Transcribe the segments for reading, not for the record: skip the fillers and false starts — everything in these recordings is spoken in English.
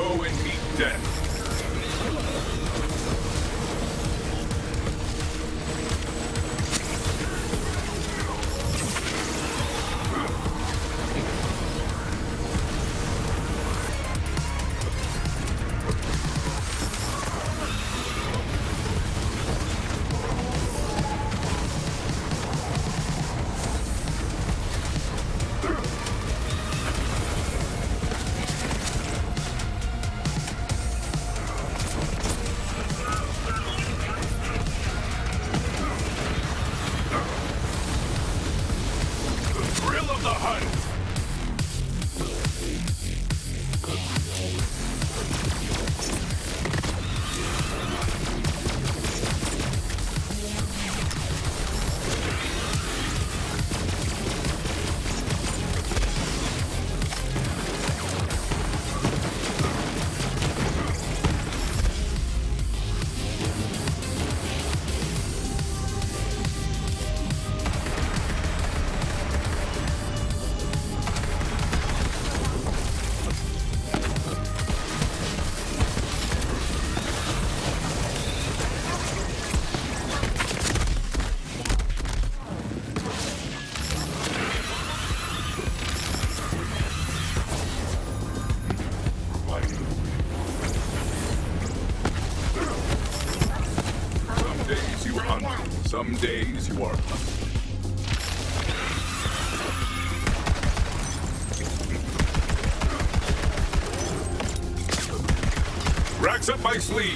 Go and meet death. Some days you are lucky. Rack's up my sleeve.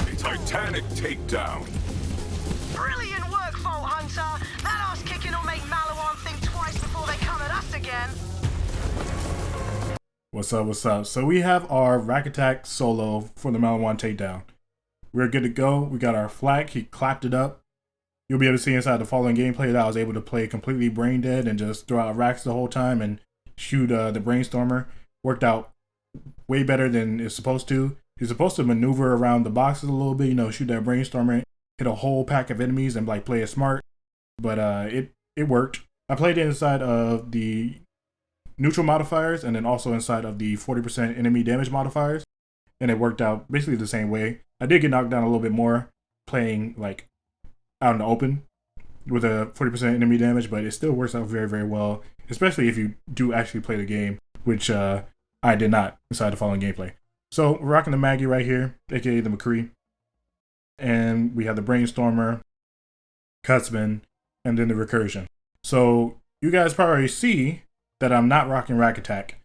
A titanic takedown. Brilliant work, Vault Hunter. That ass kicking will make Maliwan think twice before they come at us again. What's up, what's up? So we have our Rakk Attack solo for the Maliwan Takedown. We're good to go. We got our FLAK. He clapped it up. You'll be able to see inside the following gameplay that I was able to play completely brain dead and just throw out racks the whole time and shoot the Brainstormer. Worked out way better than it's supposed to. You're supposed to maneuver around the boxes a little bit, you know, shoot that Brainstormer, hit a whole pack of enemies and like play it smart. But it worked. I played it inside of the neutral modifiers and then also inside of the 40% enemy damage modifiers, and it worked out basically the same way. I did get knocked down a little bit more playing like out in the open with a 40% enemy damage, but it still works out very, very well, especially if you do actually play the game, which I did not inside the following gameplay. So we're rocking the Maggie right here, aka the McCree, and we have the Brainstormer, Cutsman, and then the Recursion. So you guys probably see that I'm not rocking Rakk Attack.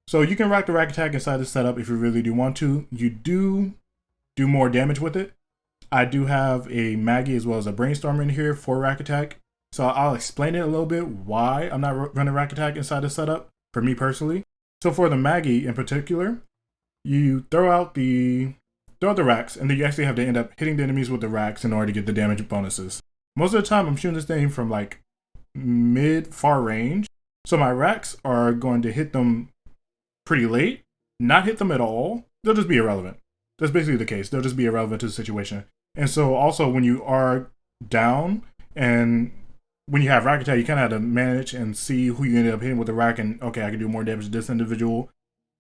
So you can rock the Rakk Attack inside the setup if you really do want to. You do more damage with it. I do have a Maggie as well as a Brainstormer in here for Rakk Attack. So I'll explain it a little bit why I'm not running Rakk Attack inside the setup for me personally. So for the Maggie in particular, you throw out the racks and then you actually have to end up hitting the enemies with the racks in order to get the damage bonuses. Most of the time I'm shooting this thing from like mid-far range. So my racks are going to hit them pretty late, not hit them at all. They'll just be irrelevant. That's basically the case. They'll just be irrelevant to the situation. And so also when you are down and when you have Rakk Attack, you kind of have to manage and see who you ended up hitting with the rack and, okay, I can do more damage to this individual.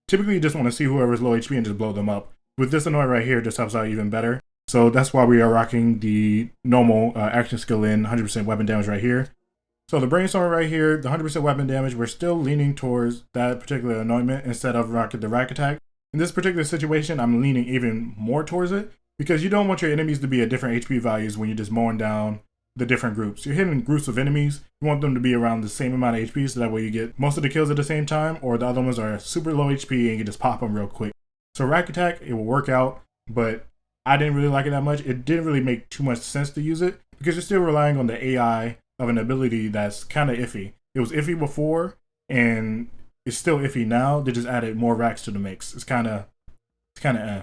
Typically you just want to see whoever's low HP and just blow them up. With this annoy right here, it just helps out even better. So that's why we are rocking the normal action skill in 100% weapon damage right here. So the Brainstormer right here, the 100% weapon damage, we're still leaning towards that particular anointment instead of rocking the Rakk Attack. In this particular situation, I'm leaning even more towards it because you don't want your enemies to be at different HP values when you're just mowing down the different groups. You're hitting groups of enemies, you want them to be around the same amount of HP so that way you get most of the kills at the same time, or the other ones are super low HP and you can just pop them real quick. So Rakk Attack, it will work out, but I didn't really like it that much. It didn't really make too much sense to use it because you're still relying on the AI of an ability that's kind of iffy. It was iffy before and it's still iffy now. They just added more racks to the mix. It's kind of eh.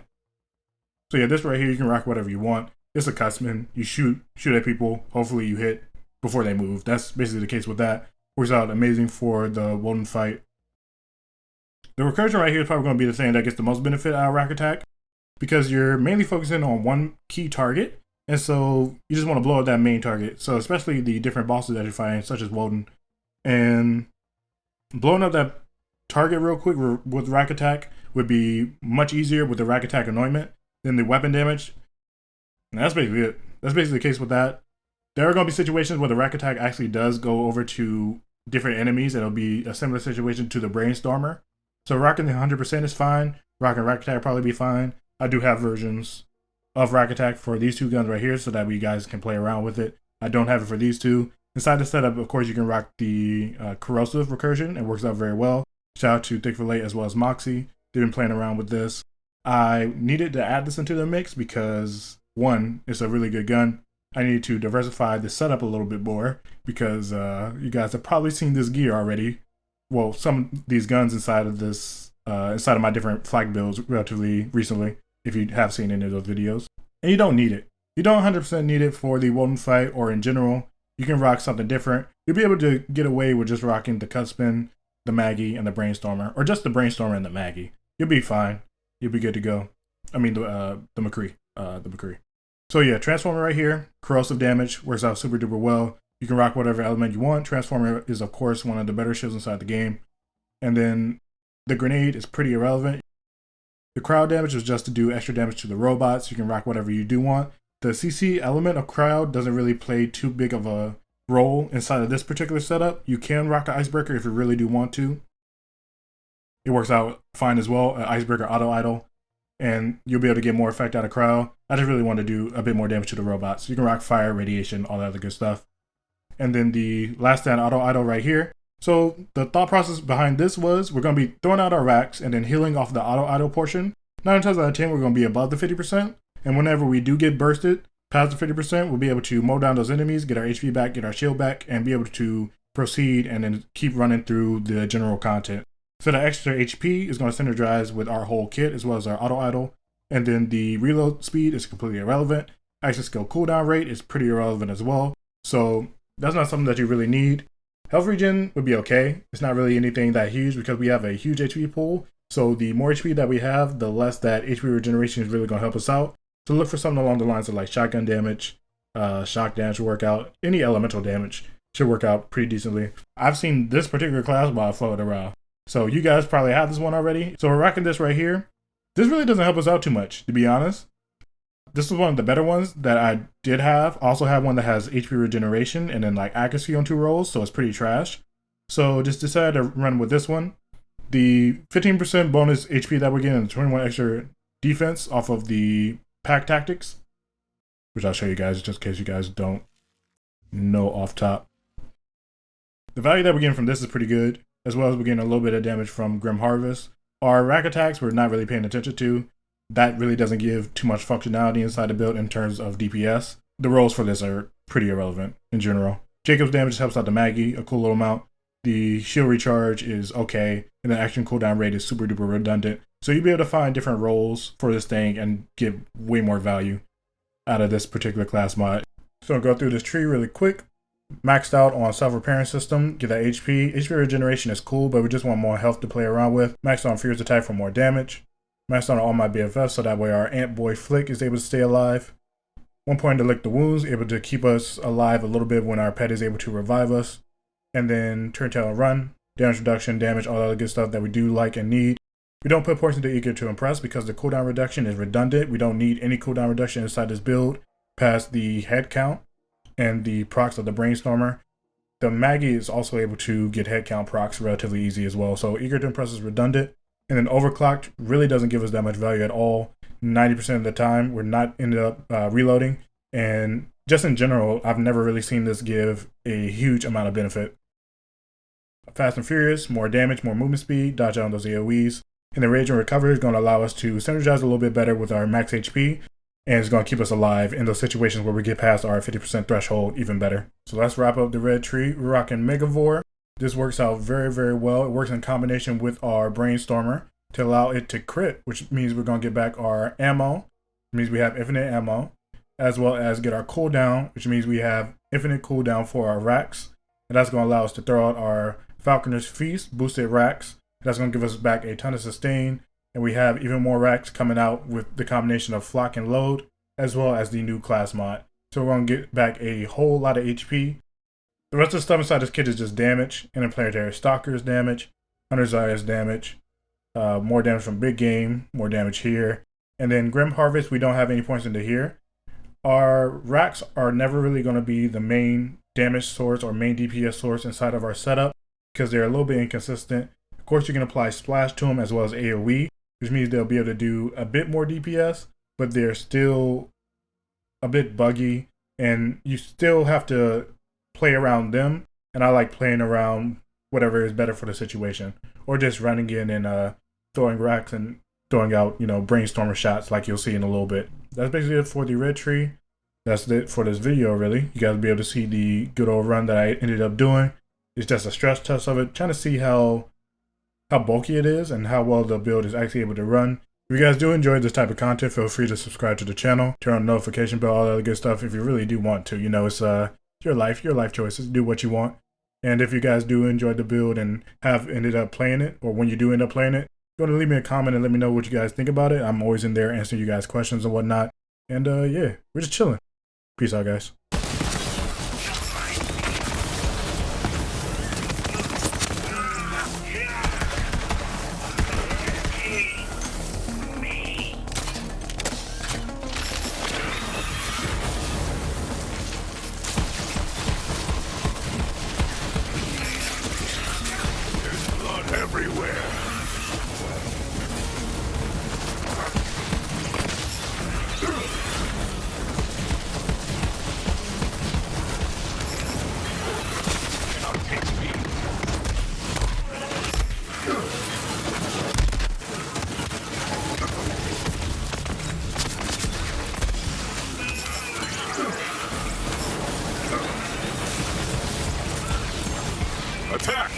So yeah, this right here, you can rock whatever you want. It's a Cutsman. You shoot at people. Hopefully you hit before they move. That's basically the case with that. Works out amazing for the Woden fight. The Recursion right here is probably going to be the thing that gets the most benefit out of Rakk Attack because you're mainly focusing on one key target And so you just want to blow up that main target. So especially the different bosses that you're fighting, such as Woden. And blowing up that target real quick with Rakk Attack would be much easier with the Rakk Attack anointment than the weapon damage. And that's basically it. That's basically the case with that. There are going to be situations where the Rakk Attack actually does go over to different enemies. It'll be a similar situation to the Brainstormer. So rocking the 100% is fine. Rocking Rakk Attack probably be fine. I do have versions of Rakk Attack for these two guns right here so that you guys can play around with it. I don't have it for these two. Inside the setup, of course, you can rock the corrosive recursion. It works out very well. Shout out to Thick for Late as well as Moxie. They've been playing around with this. I needed to add this into the mix because, one, it's a really good gun. I need to diversify the setup a little bit more because you guys have probably seen this gear already. Well, some of these guns inside of this, inside of my different FLAK builds relatively recently, if you have seen any of those videos. And you don't need it. You don't 100% need it for the Woden fight or in general. You can rock something different. You'll be able to get away with just rocking the cut spin, the Maggie, and the Brainstormer, or just the Brainstormer and the Maggie. You'll be fine. You'll be good to go. I mean, the McCree. So yeah, Transformer right here, corrosive damage, works out super duper well. You can rock whatever element you want. Transformer is, of course, one of the better shields inside the game. And then the grenade is pretty irrelevant. The crowd damage is just to do extra damage to the robots. You can rock whatever you do want. The CC element of crowd doesn't really play too big of a role inside of this particular setup. You can rock an Icebreaker if you really do want to. It works out fine as well, an Icebreaker auto idle, and you'll be able to get more effect out of crowd. I just really want to do a bit more damage to the robots. You can rock fire, radiation, all that other good stuff. And then the last stand auto idle right here. So the thought process behind this was we're going to be throwing out our racks and then healing off the auto idle portion. 9 times out of 10, we're going to be above the 50%. And whenever we do get bursted past the 50%, we'll be able to mow down those enemies, get our HP back, get our shield back, and be able to proceed and then keep running through the general content. So the extra HP is going to synergize with our whole kit as well as our auto idle. And then the reload speed is completely irrelevant. Action skill cooldown rate is pretty irrelevant as well. So that's not something that you really need. Health regen would be okay. It's not really anything that huge because we have a huge HP pool. So the more HP that we have, the less that HP regeneration is really going to help us out. So look for something along the lines of like shotgun damage, shock damage will work out. Any elemental damage should work out pretty decently. I've seen this particular class mod floated around. So you guys probably have this one already. So we're rocking this right here. This really doesn't help us out too much, to be honest. This is one of the better ones that I did have. I also have one that has HP regeneration and then like accuracy on 2 rolls, so it's pretty trash. So just decided to run with this one. The 15% bonus HP that we're getting and 21 extra defense off of the pack tactics, which I'll show you guys just in case you guys don't know off top. The value that we're getting from this is pretty good, as well as we're getting a little bit of damage from Grim Harvest. Our Rakk attacks we're not really paying attention to. That really doesn't give too much functionality inside the build in terms of DPS. The rolls for this are pretty irrelevant in general. Jacob's damage helps out the Maggie a cool little amount. The shield recharge is okay, and the action cooldown rate is super duper redundant. So you'll be able to find different roles for this thing and get way more value out of this particular class mod. So I'll go through this tree really quick. Maxed out on self-repairing system, get that HP. HP regeneration is cool, but we just want more health to play around with. Maxed on Fierce Attack for more damage. Maxed on all my BFFs so that way our Ant Boy Flick is able to stay alive. 1 point to lick the wounds, able to keep us alive a little bit when our pet is able to revive us. And then turn tail and run, damage reduction, damage, all that other good stuff that we do like and need. We don't put points into Eager to Impress because the cooldown reduction is redundant. We don't need any cooldown reduction inside this build past the head count and the procs of the Brainstormer. The Maggie is also able to get head count procs relatively easy as well. So Eager to Impress is redundant. And then Overclocked really doesn't give us that much value at all. 90% of the time, we're not ended up reloading. And just in general, I've never really seen this give a huge amount of benefit. Fast and Furious, more damage, more movement speed, dodge out on those AoEs. And the Rage and Recovery is going to allow us to synergize a little bit better with our max HP. And it's going to keep us alive in those situations where we get past our 50% threshold even better. So let's wrap up the red tree. We're rocking Megavore. This works out very, very well. It works in combination with our Brainstormer to allow it to crit, which means we're going to get back our ammo. It means we have infinite ammo, as well as get our cooldown, which means we have infinite cooldown for our racks. And that's going to allow us to throw out our Falconer's Feast, boosted racks. That's going to give us back a ton of sustain. And we have even more racks coming out with the combination of FLAK and load. as well as the new class mod. So we're going to get back a whole lot of HP. The rest of the stuff inside this kit is just damage, interplanetary stalkers damage, hunter's eyes damage, more damage from big game, more damage here. And then Grim Harvest, we don't have any points into here. Our racks are never really going to be the main damage source or main DPS source inside of our setup because they're a little bit inconsistent. Of course, you can apply splash to them as well as AoE, which means they'll be able to do a bit more DPS, but they're still a bit buggy and you still have to play around them. And I like playing around whatever is better for the situation, or just running in and throwing racks and throwing out, you know, brainstormer shots like you'll see in a little bit. That's basically it for the red tree. That's it for this video, really. You guys will be able to see the good old run that I ended up doing. It's just a stress test of it, trying to see how bulky it is and how well the build is actually able to run. If you guys do enjoy this type of content, feel free to subscribe to the channel, turn on the notification bell, all that other good stuff if you really do want to. You know, it's your life choices. Do what you want. And if you guys do enjoy the build and have ended up playing it, or when you do end up playing it, go ahead and leave me a comment and let me know what you guys think about it. I'm always in there answering you guys questions and whatnot. And yeah, we're just chilling. Peace out, guys. Blood everywhere. Attack!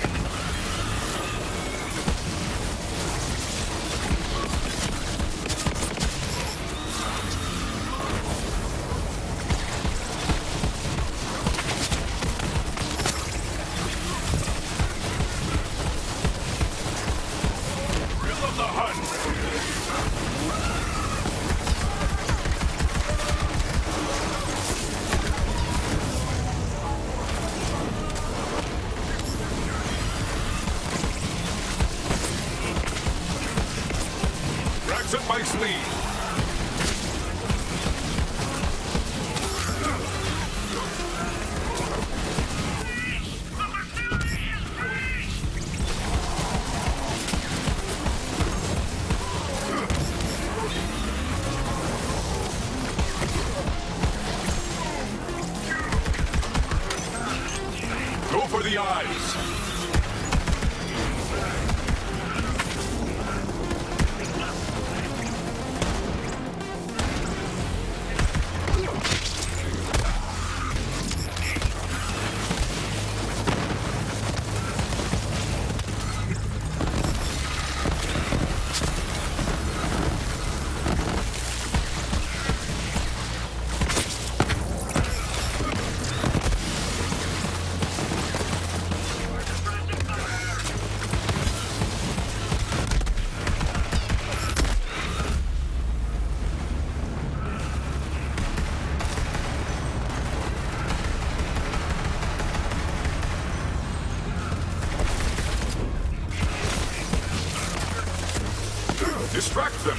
Thrill of the hunt! Racks up my sleeve. Go for the eyes. Distract them!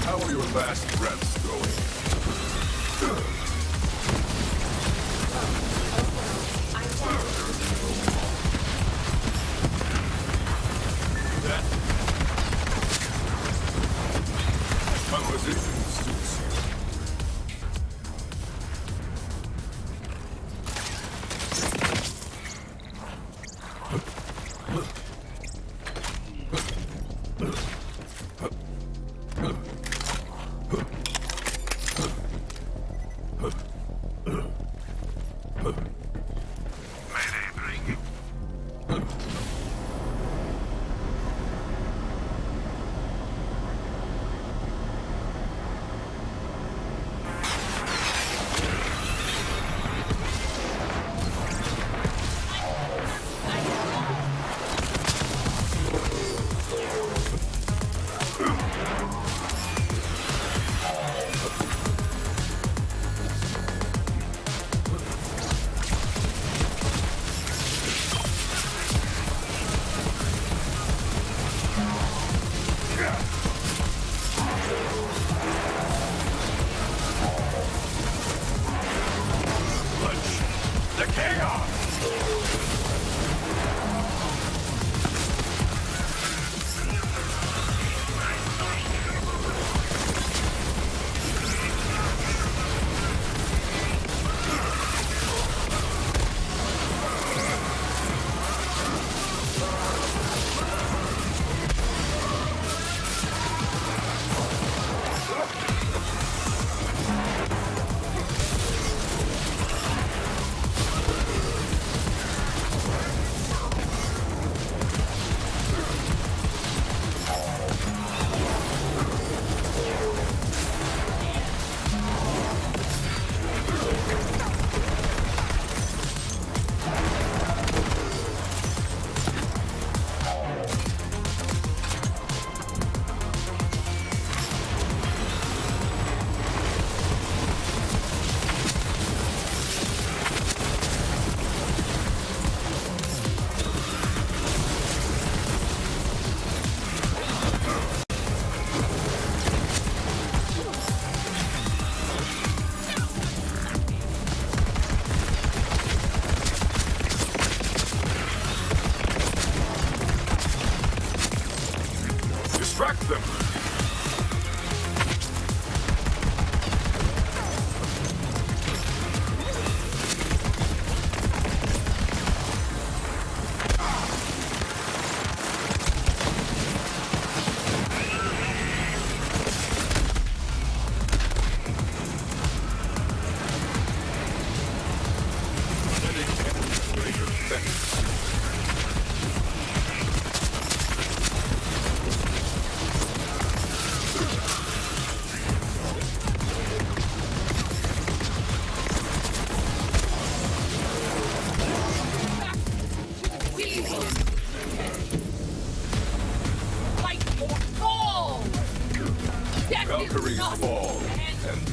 How are your last breaths going?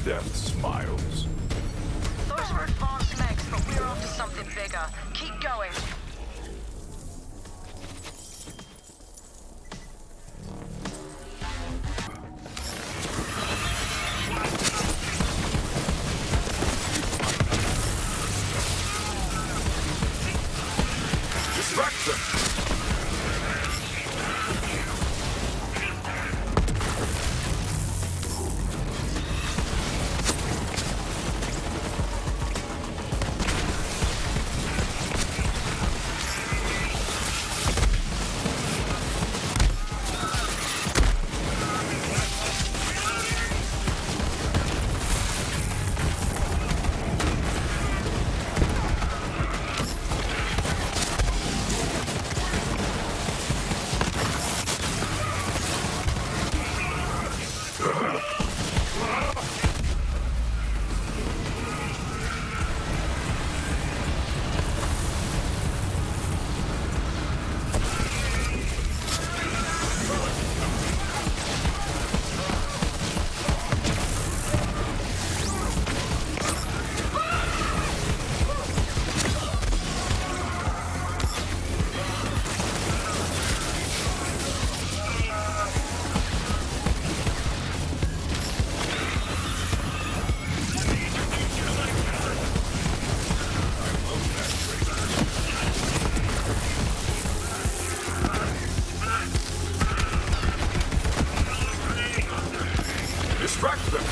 Death smiles. Those are advanced mechs, but we're after something bigger. Keep going. Distract them! Distract them!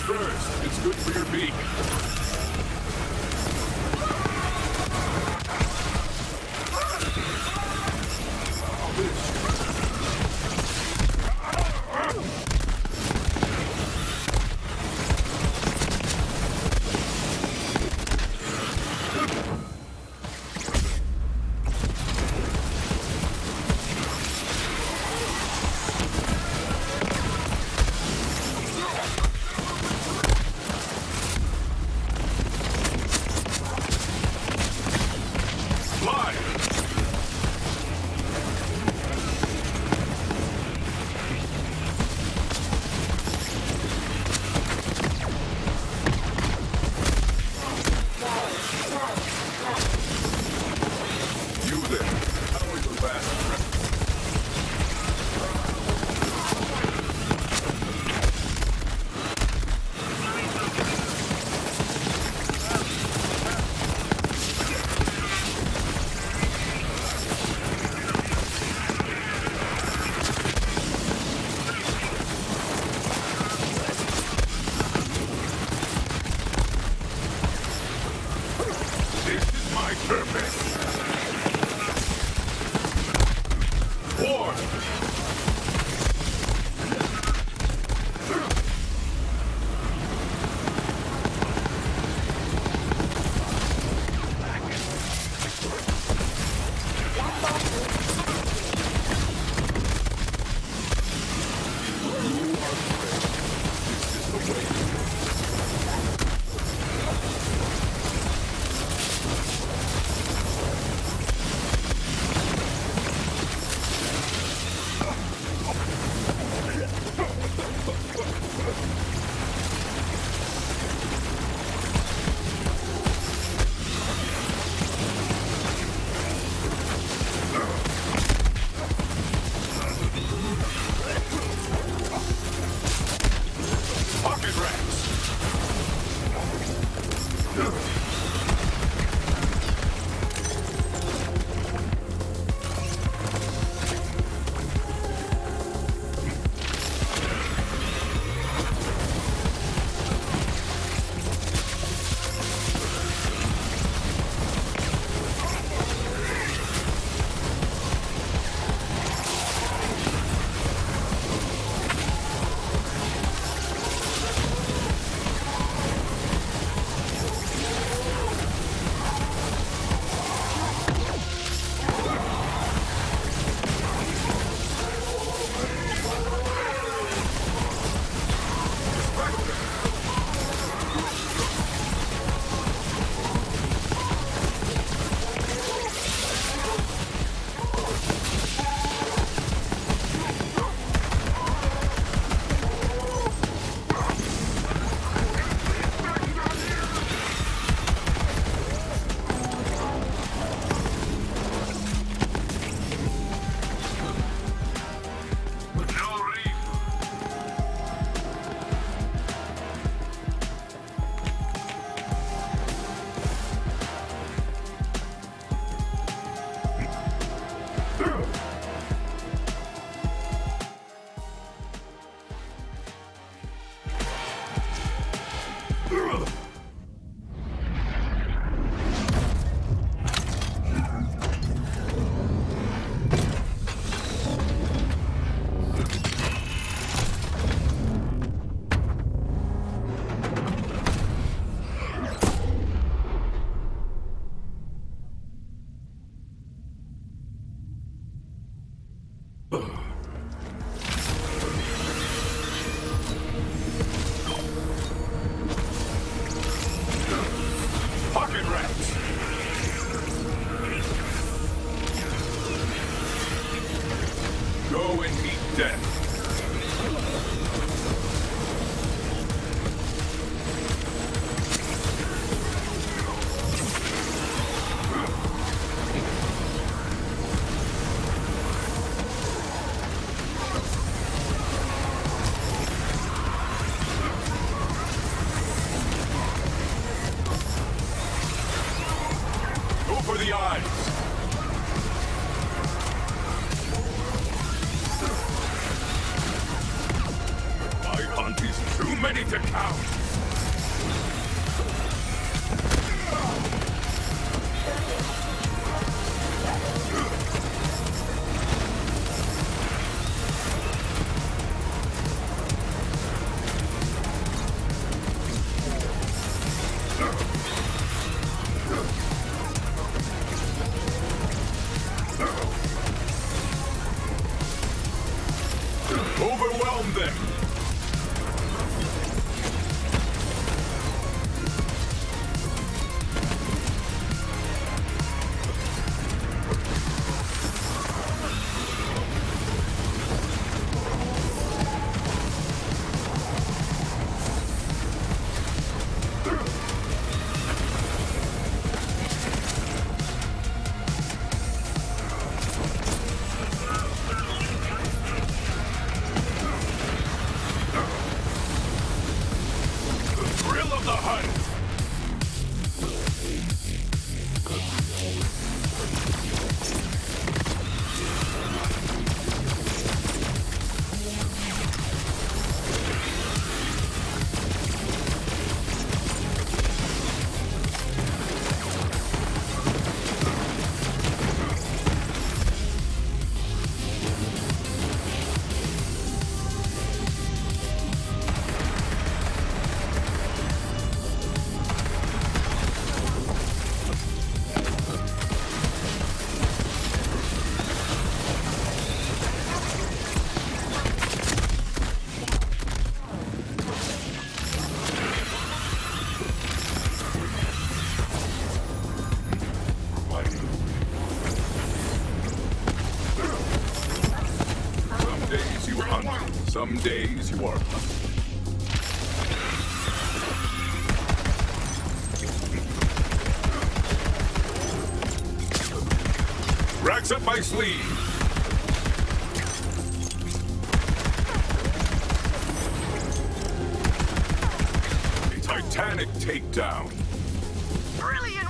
First, it's good for your beak. Pocket rats. Pocket rats. Go and meet death. Go for the eyes. My hunt is too many to count. Overwhelm them! Some days you are hungry. Some days you are hungry. tricks up my sleeve. Titanic takedown. Brilliant